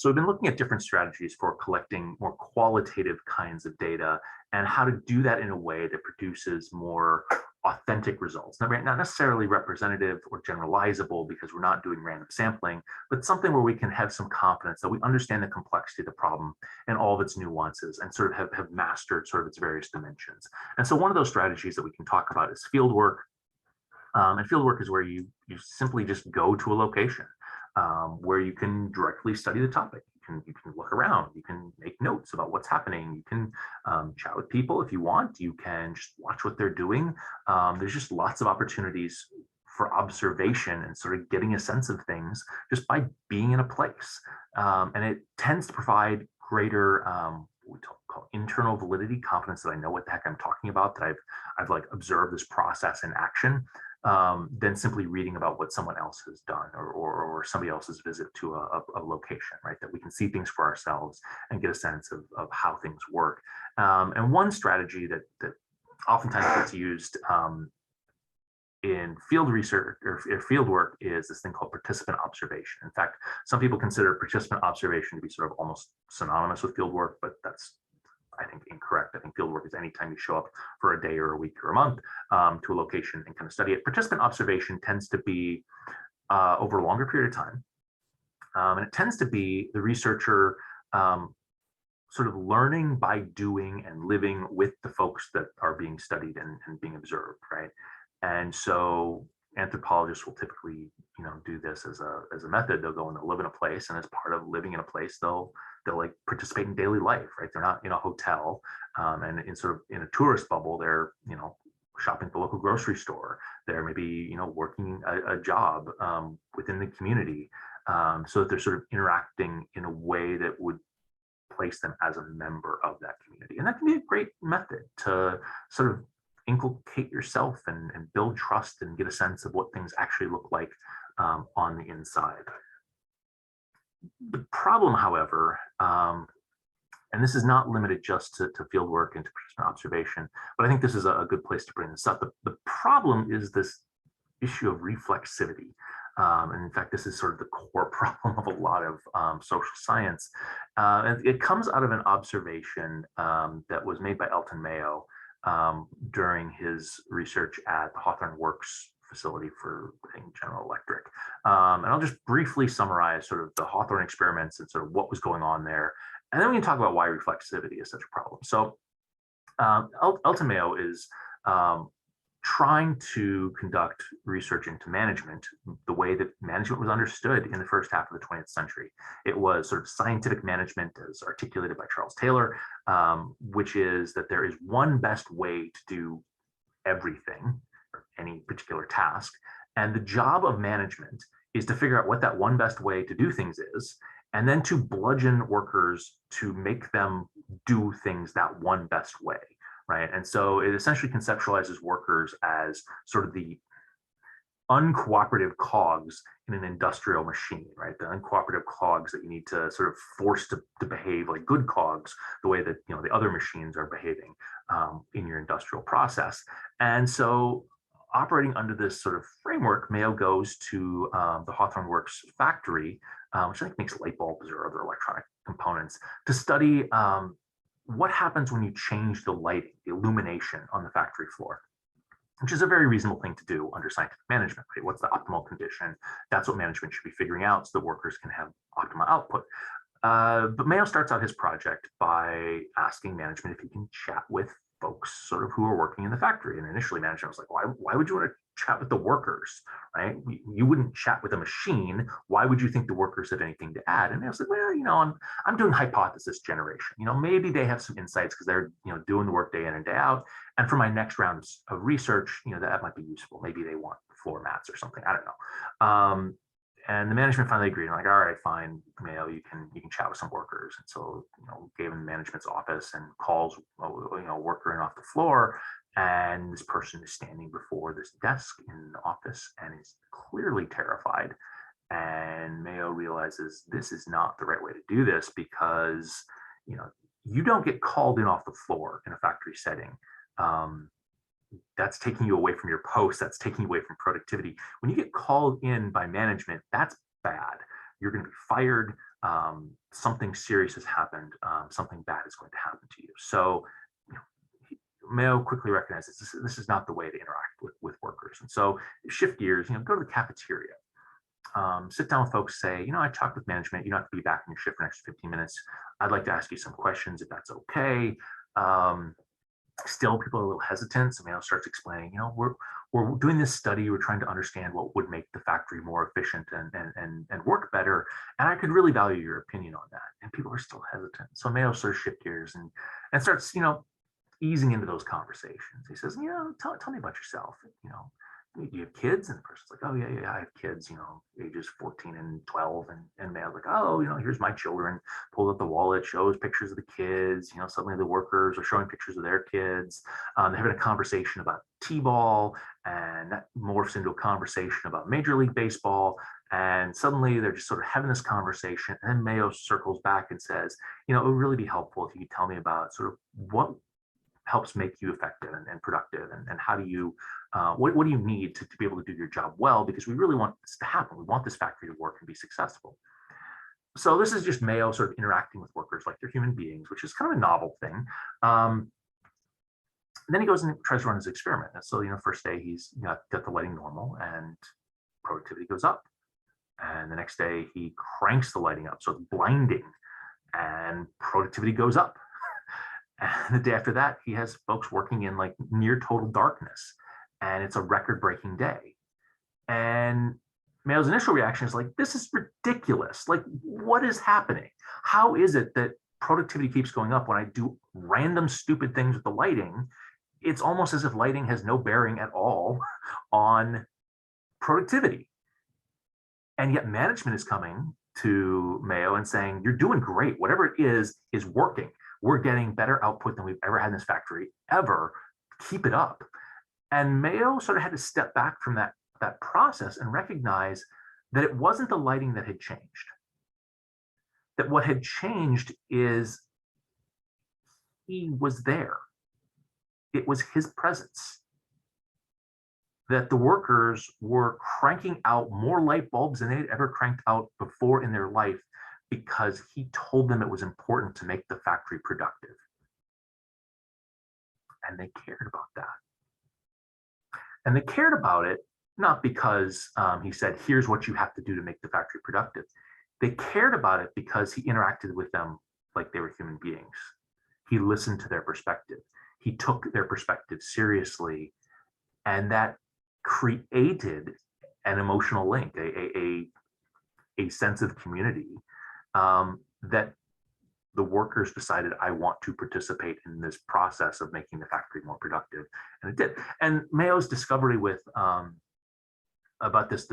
So we've been looking at different strategies for collecting more qualitative kinds of data and how to do that in a way that produces more authentic results. Now, not necessarily representative or generalizable because we're not doing random sampling, but something where we can have some confidence that we understand the complexity of the problem and all of its nuances and sort of have mastered sort of its various dimensions. And so one of those strategies that we can talk about is field work. And field work is where you simply just go to a location where you can directly study the topic. You can look around, you can make notes about what's happening, you can chat with people if you want, you can just watch what they're doing. There's just lots of opportunities for observation and sort of getting a sense of things just by being in a place. And it tends to provide greater what we call internal validity, confidence that I know what the heck I'm talking about, that I've like observed this process in action, than simply reading about what someone else has done or somebody else's visit to a location, right? That we can see things for ourselves and get a sense of how things work. And one strategy that oftentimes gets used in field research or field work is this thing called participant observation. In fact, some people consider participant observation to be sort of almost synonymous with field work, but that's, I think, incorrect. I think field work is anytime you show up for a day or a week or a month to a location and kind of study it. Participant observation tends to be over a longer period of time. And it tends to be the researcher sort of learning by doing and living with the folks that are being studied and being observed, right? And so anthropologists will typically, do this as a method. They'll go and they'll live in a place, and as part of living in a place, they'll like participate in daily life, right? They're not in a hotel and in sort of in a tourist bubble. They're, shopping at the local grocery store. They're maybe, working a job within the community, so that they're sort of interacting in a way that would place them as a member of that community. And that can be a great method to sort of inculcate yourself and build trust and get a sense of what things actually look like on the inside. The problem, however, and this is not limited just to field work and to participant observation, but I think this is a good place to bring this up. The problem is this issue of reflexivity. And in fact, this is sort of the core problem of a lot of social science. And it comes out of an observation that was made by Elton Mayo during his research at the Hawthorne Works facility for, I think, General Electric. And I'll just briefly summarize sort of the Hawthorne experiments and sort of what was going on there. And then we can talk about why reflexivity is such a problem. So Elton Mayo is trying to conduct research into management the way that management was understood in the first half of the 20th century. It was sort of scientific management as articulated by Charles Taylor, which is that there is one best way to do everything, or any particular task. And the job of management is to figure out what that one best way to do things is, and then to bludgeon workers to make them do things that one best way. Right. And so it essentially conceptualizes workers as sort of the uncooperative cogs in an industrial machine, right? The uncooperative cogs that you need to sort of force to behave like good cogs, the way that, the other machines are behaving in your industrial process. And so operating under this sort of framework, Mayo goes to the Hawthorne Works factory, which I think makes light bulbs or other electronic components, to study what happens when you change the lighting, the illumination on the factory floor, which is a very reasonable thing to do under scientific management, right? What's the optimal condition? That's what management should be figuring out so that workers can have optimal output. But Mayo starts out his project by asking management if he can chat with folks sort of who are working in the factory. And initially management was like, why would you want to chat with the workers, right? You wouldn't chat with a machine. Why would you think the workers have anything to add? And I was like, well, I'm doing hypothesis generation. Maybe they have some insights because they're, doing the work day in and day out. And for my next round of research, that might be useful. Maybe they want floor mats or something. I don't know. And the management finally agreed. I'm like, all right, fine, Mayo, you can chat with some workers. And so, gave him management's office and calls, a worker in off the floor. And this person is standing before this desk in the office and is clearly terrified. And Mayo realizes this is not the right way to do this because, you don't get called in off the floor in a factory setting. That's taking you away from your post. That's taking you away from productivity. When you get called in by management, that's bad. You're going to be fired. something serious has happened, something bad is going to happen to you. So Mayo quickly recognizes this is not the way to interact with workers. And so shift gears, go to the cafeteria, sit down with folks, say, I talked with management, you don't have to be back in your shift for the next 15 minutes. I'd like to ask you some questions if that's okay. Still, people are a little hesitant. So Mayo starts explaining, we're doing this study. We're trying to understand what would make the factory more efficient and work better. And I could really value your opinion on that. And people are still hesitant. So Mayo sort of shift gears and starts, easing into those conversations. He says, tell me about yourself. Do you have kids? And the person's like, oh yeah, I have kids, ages 14 and 12. And Mayo's like, oh, here's my children. Pulls up the wallet, shows pictures of the kids. Suddenly the workers are showing pictures of their kids. They're having a conversation about T-ball, and that morphs into a conversation about Major League Baseball. And suddenly they're just sort of having this conversation. And then Mayo circles back and says, it would really be helpful if you could tell me about sort of what helps make you effective and productive, and how do you what do you need to be able to do your job well, because we really want this to happen. We want this factory to work and be successful. So this is just Mayo sort of interacting with workers like they're human beings, which is kind of a novel thing. Then he goes and tries to run his experiment. And so first day he's got the lighting normal and productivity goes up, and the next day he cranks the lighting up so it's blinding and productivity goes up. And the day after that, he has folks working in like near total darkness, and it's a record-breaking day. And Mayo's initial reaction is like, this is ridiculous. Like, what is happening? How is it that productivity keeps going up when I do random stupid things with the lighting? It's almost as if lighting has no bearing at all on productivity. And yet management is coming to Mayo and saying, you're doing great. Whatever it is working. We're getting better output than we've ever had in this factory ever. Keep it up. And Mayo sort of had to step back from that process and recognize that it wasn't the lighting that had changed. That what had changed is he was there. It was his presence. That the workers were cranking out more light bulbs than they'd ever cranked out before in their life, because he told them it was important to make the factory productive. And they cared about that. And they cared about it not because he said, here's what you have to do to make the factory productive. They cared about it because he interacted with them like they were human beings. He listened to their perspective. He took their perspective seriously. And that created an emotional link, a sense of community, that the workers decided, I want to participate in this process of making the factory more productive. And it did. And Mayo's discovery with about this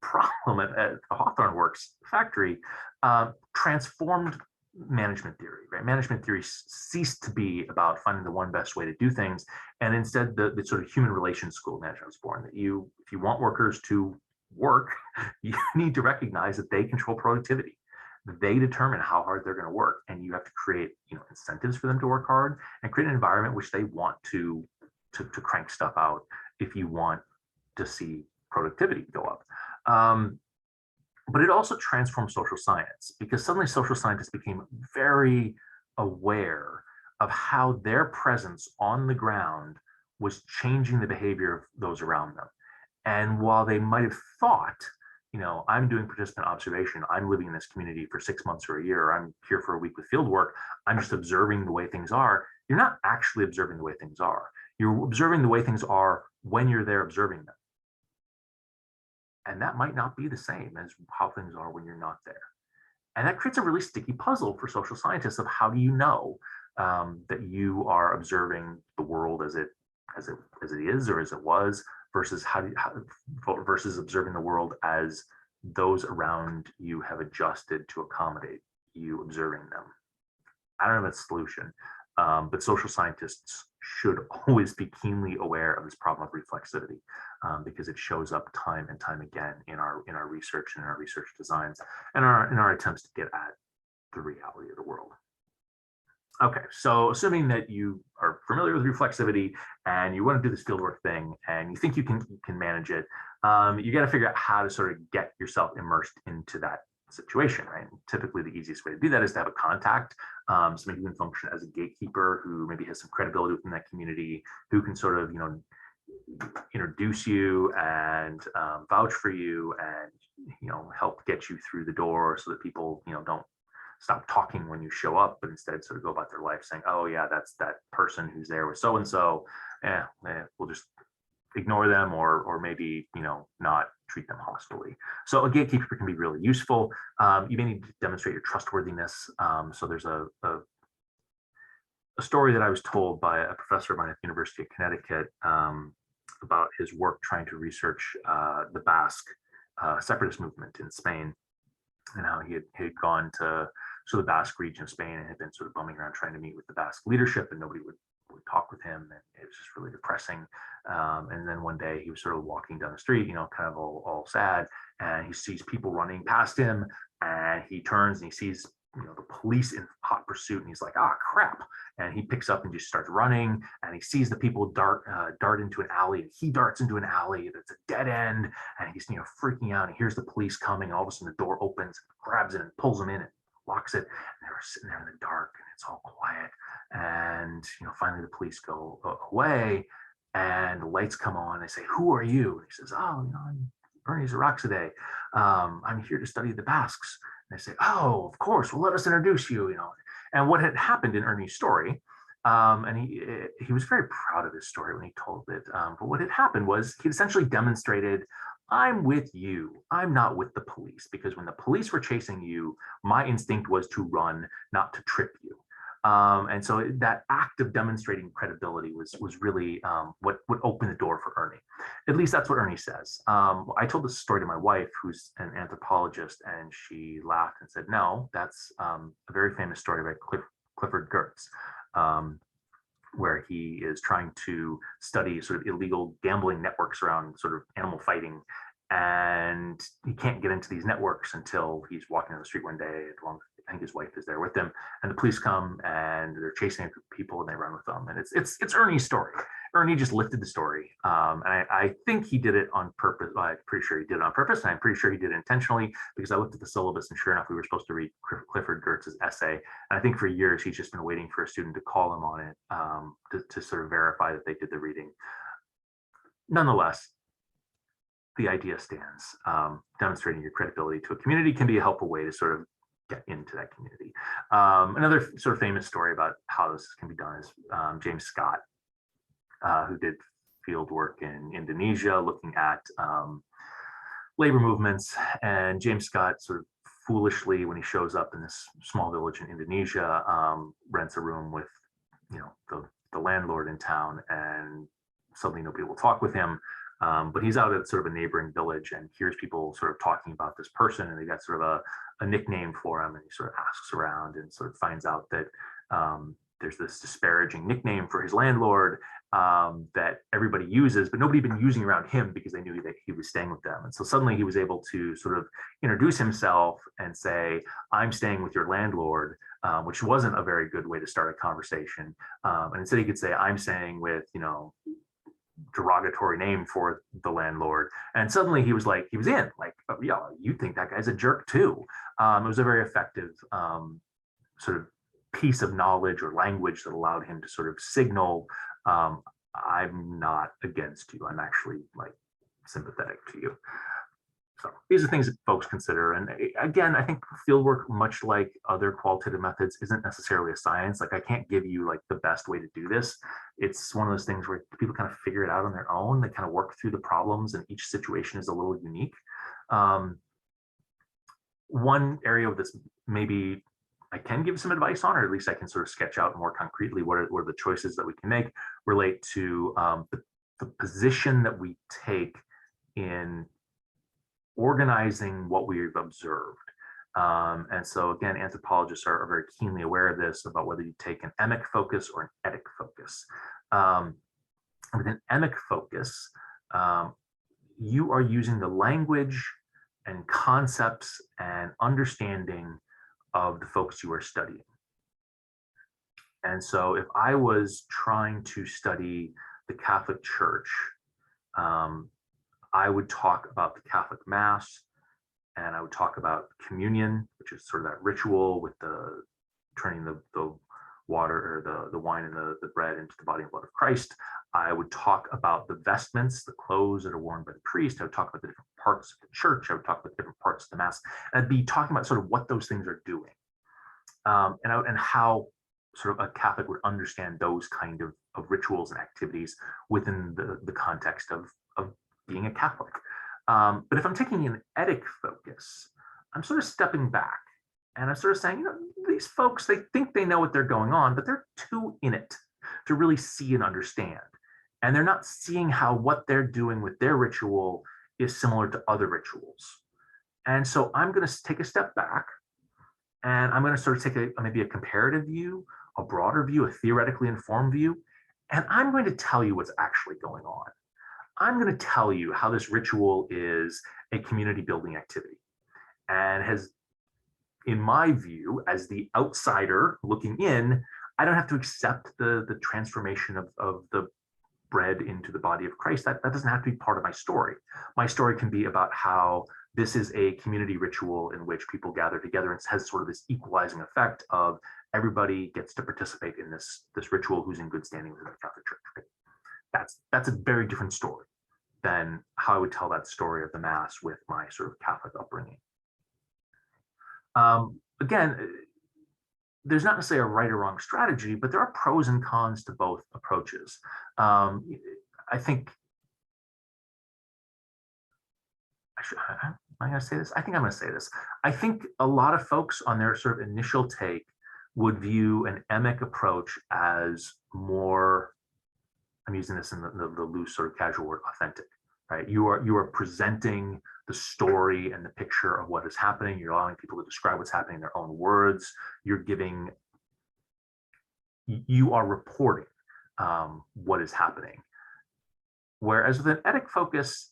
problem at the Hawthorne Works factory transformed management theory, right? Management theory ceased to be about finding the one best way to do things. And instead the sort of human relations school of management was born, that if you want workers to work, you need to recognize that they control productivity. They determine how hard they're going to work, and you have to create incentives for them to work hard and create an environment which they want to crank stuff out if you want to see productivity go up. But it also transformed social science, because suddenly social scientists became very aware of how their presence on the ground was changing the behavior of those around them. And while they might have thought, I'm doing participant observation, I'm living in this community for 6 months or a year, or I'm here for a week with field work, I'm just observing the way things are, you're not actually observing the way things are. You're observing the way things are when you're there observing them. And that might not be the same as how things are when you're not there. And that creates a really sticky puzzle for social scientists of how do you know that you are observing the world as it is or as it was, versus versus observing the world as those around you have adjusted to accommodate you observing them. I don't have a solution, but social scientists should always be keenly aware of this problem of reflexivity, because it shows up time and time again in our research and in our research designs and in our attempts to get at the reality of the world. Okay, so assuming that you are familiar with reflexivity and you want to do this fieldwork thing and you think you can manage it, you got to figure out how to sort of get yourself immersed into that situation, right? And typically, the easiest way to do that is to have a contact, somebody who can function as a gatekeeper, who maybe has some credibility within that community, who can sort of, introduce you and vouch for you, and help get you through the door, so that people don't stop talking when you show up, but instead sort of go about their life saying, oh yeah, that's that person who's there with so and so. We'll just ignore them, or maybe not treat them hostily. So a gatekeeper can be really useful. You may need to demonstrate your trustworthiness. So there's a story that I was told by a professor of mine at the University of Connecticut, about his work trying to research the Basque separatist movement in Spain, and how he had gone to the Basque region of Spain and had been sort of bumming around trying to meet with the Basque leadership, and nobody would talk with him, and it was just really depressing. And then one day he was sort of walking down the street, kind of all sad, and he sees people running past him, and he turns and he sees the police in hot pursuit, and he's like, ah, crap. And he picks up and just starts running, and he sees the people dart into an alley, and he darts into an alley that's a dead end, and he's freaking out, and he hears the police coming, and all of a sudden the door opens, grabs it and pulls him in and locks it, and they're sitting there in the dark, and it's all quiet, and finally the police go away, and the lights come on. They say, who are you? And he says, oh, I'm Ernie Zaraxade. I'm here to study the Basques. And they say, oh, of course, well, let us introduce you. And what had happened in Ernie's story, and he was very proud of his story when he told it, but what had happened was he essentially demonstrated, I'm with you, I'm not with the police, because when the police were chasing you, my instinct was to run, not to trip you. And so that act of demonstrating credibility was really what would open the door for Ernie. At least that's what Ernie says. I told this story to my wife, who's an anthropologist, and she laughed and said, no, that's a very famous story by Clifford Geertz, where he is trying to study sort of illegal gambling networks around sort of animal fighting. And he can't get into these networks until he's walking on the street one day, I think his wife is there with him, and the police come and they're chasing people, and they run with them. And it's Ernie's story. Ernie just lifted the story. And I think he did it on purpose. Well, I'm pretty sure he did it on purpose, and I'm pretty sure he did it intentionally, because I looked at the syllabus, and sure enough, we were supposed to read Clifford Geertz's essay. And I think for years, he's just been waiting for a student to call him on it, to sort of verify that they did the reading. Nonetheless, the idea stands. Demonstrating your credibility to a community can be a helpful way to sort of get into that community. Another sort of famous story about how this can be done is James Scott, who did field work in Indonesia, looking at labor movements. And James Scott sort of foolishly, when he shows up in this small village in Indonesia, rents a room with the landlord in town, and suddenly nobody will talk with him. But he's out at sort of a neighboring village and hears people sort of talking about this person, and they got sort of a nickname for him, and he sort of asks around and sort of finds out that there's this disparaging nickname for his landlord that everybody uses, but nobody had been using around him because they knew that he was staying with them. And so suddenly he was able to sort of introduce himself and say, I'm staying with your landlord, which wasn't a very good way to start a conversation. And instead he could say, I'm staying with, derogatory name for the landlord. And suddenly he was in, oh, yeah, you think that guy's a jerk too. It was a very effective sort of piece of knowledge or language that allowed him to sort of signal, I'm not against you, I'm actually sympathetic to you. So these are things that folks consider. And again, I think fieldwork, much like other qualitative methods, isn't necessarily a science. I can't give you the best way to do this. It's one of those things where people kind of figure it out on their own. They kind of work through the problems, and each situation is a little unique. One area of this maybe I can give some advice on, or at least I can sort of sketch out more concretely what are the choices that we can make, relate to the position that we take in organizing what we've observed. And so again, anthropologists are very keenly aware of this, about whether you take an emic focus or an etic focus. With an emic focus, you are using the language and concepts and understanding of the folks you are studying. And so if I was trying to study the Catholic Church, I would talk about the Catholic Mass and I would talk about communion, which is sort of that ritual with the turning the water or the wine and the bread into the body and blood of Christ. I would talk about the vestments, the clothes that are worn by the priest. I would talk about the different parts of the church. I would talk about different parts of the Mass. And I'd be talking about sort of what those things are doing, and how sort of a Catholic would understand those kind of rituals and activities within the context of being a Catholic. But if I'm taking an etic focus, I'm sort of stepping back and I'm sort of saying, these folks, they think they know what they're going on, but they're too in it to really see and understand. And they're not seeing how what they're doing with their ritual is similar to other rituals. And so I'm going to take a step back and I'm going to sort of take maybe a comparative view, a broader view, a theoretically informed view, and I'm going to tell you what's actually going on. I'm going to tell you how this ritual is a community building activity and has, in my view, as the outsider looking in, I don't have to accept the transformation of the bread into the body of Christ. That doesn't have to be part of my story. My story can be about how this is a community ritual in which people gather together and has sort of this equalizing effect of everybody gets to participate in this ritual who's in good standing within the Catholic Church. Right? That's a very different story than how I would tell that story of the Mass with my sort of Catholic upbringing. Again, there's not necessarily a right or wrong strategy, but there are pros and cons to both approaches. I think, am I going to say this? I think I'm going to say this. I think a lot of folks on their sort of initial take would view an emic approach as more, I'm using this in the loose sort of casual word, authentic, right? You are presenting the story and the picture of what is happening. You're allowing people to describe what's happening in their own words. You are reporting what is happening. Whereas with an etic focus,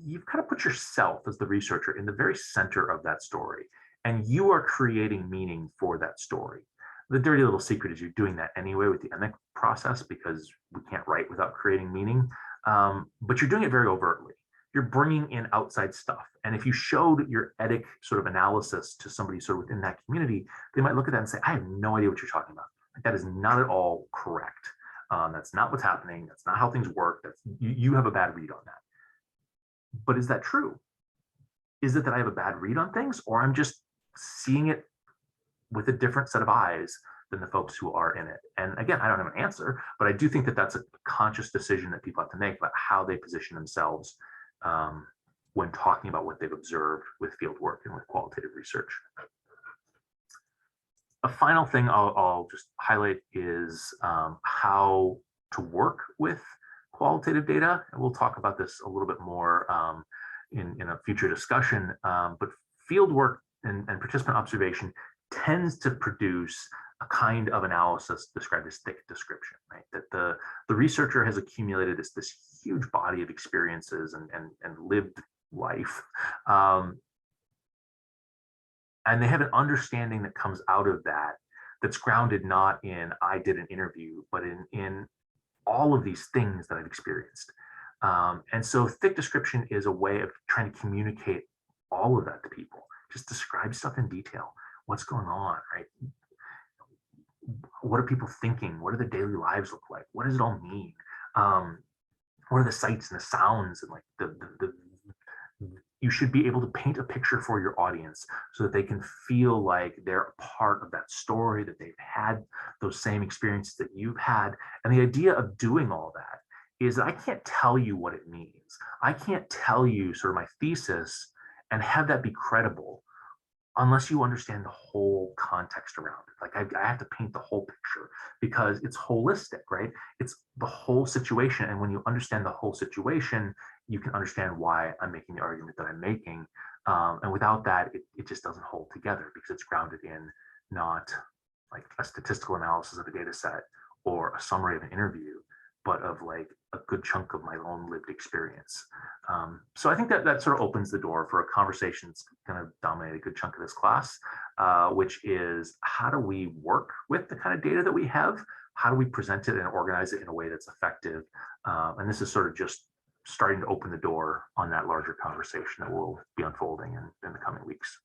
you've kind of put yourself as the researcher in the very center of that story, and you are creating meaning for that story. The dirty little secret is you're doing that anyway with the emic process because we can't write without creating meaning, but you're doing it very overtly. You're bringing in outside stuff. And if you showed your etic sort of analysis to somebody sort of within that community, they might look at that and say, I have no idea what you're talking about. Like, that is not at all correct. That's not what's happening. That's not how things work. You have a bad read on that. But is that true? Is it that I have a bad read on things, or I'm just seeing it with a different set of eyes than the folks who are in it? And again, I don't have an answer, but I do think that that's a conscious decision that people have to make about how they position themselves when talking about what they've observed with field work and with qualitative research. A final thing I'll just highlight is how to work with qualitative data. And we'll talk about this a little bit more in a future discussion, but field work and participant observation tends to produce a kind of analysis described as thick description, right? That the researcher has accumulated this huge body of experiences and lived life. And they have an understanding that comes out of that that's grounded not in I did an interview, but in all of these things that I've experienced. And so thick description is a way of trying to communicate all of that to people. Just describe stuff in detail. What's going on, right? What are people thinking? What do their daily lives look like? What does it all mean? What are the sights and the sounds and like the you should be able to paint a picture for your audience so that they can feel like they're a part of that story, that they've had those same experiences that you've had. And the idea of doing all that is that I can't tell you what it means. I can't tell you sort of my thesis and have that be credible unless you understand the whole context around it. Like I have to paint the whole picture because it's holistic, right? It's the whole situation. And when you understand the whole situation, you can understand why I'm making the argument that I'm making. And without that, it just doesn't hold together because it's grounded in not like a statistical analysis of a data set or a summary of an interview, but of like a good chunk of my own lived experience. So I think that sort of opens the door for a conversation that's going to dominate a good chunk of this class, which is how do we work with the kind of data that we have? How do we present it and organize it in a way that's effective? And this is sort of just starting to open the door on that larger conversation that will be unfolding in the coming weeks.